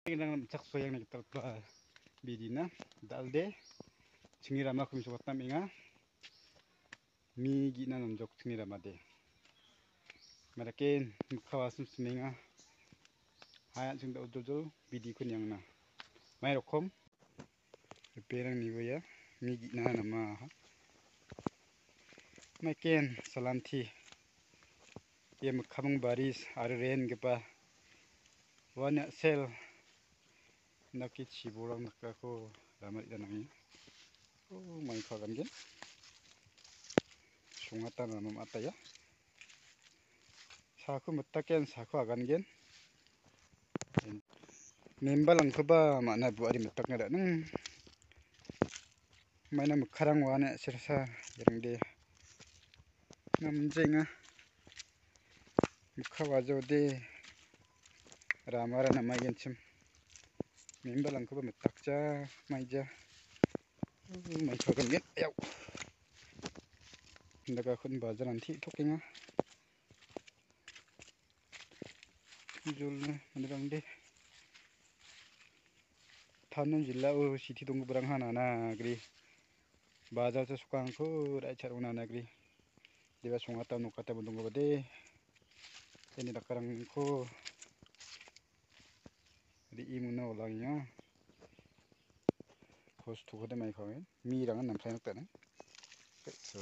Nang cak soyang na kita bidina dalde chingi rama kum sobat minga mi gina namjok chingi rama de merakin mukhawasun suminga hayan sing da ujol bidi kun yang na mai rokom perang ni ya mi gina nama makin salanti ye mukhabung baris aren gepa wana sel naki ciborang nakako ramai danangi oh mai khagan gen sungata nama mata ya saku mutaken saku agan gen nembalang khoba mana buari mutak ngada nang mana mukharang wana sirsa yang de namjenga mukhawajo de ramara nama genchim nembalang khoba mutakja maija mai khagan gen ayaw ndaga khun bajar anti thokinga julne mandrang de थानन जिल्ला ओ सिटी दंग ब्रां हाना नाग्रि बाजार च सुकांखो राइचार उना नाग्रि देबा संगाता नकाता बदंग बदे एनि दाकारंखो रि इमुना ओलांया खस्थ' खदे माइ खावे मिरांग नामफ्राय नक्ताने so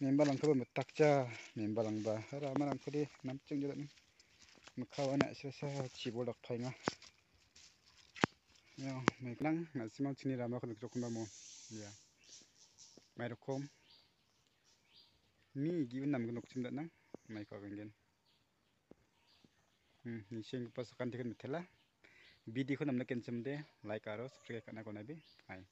membalangko mutakja membalangba ramarangkodi namcing jalan mukhawana sisa cibolak phainga yo maiklang nasimang chini rama khon jokumba mo ya mairokom mi giun nam gnok chimda nang maiko gengen ni sing pasakan tikun mithela video khon namna kenchimde like aro subscribe kana konabi hai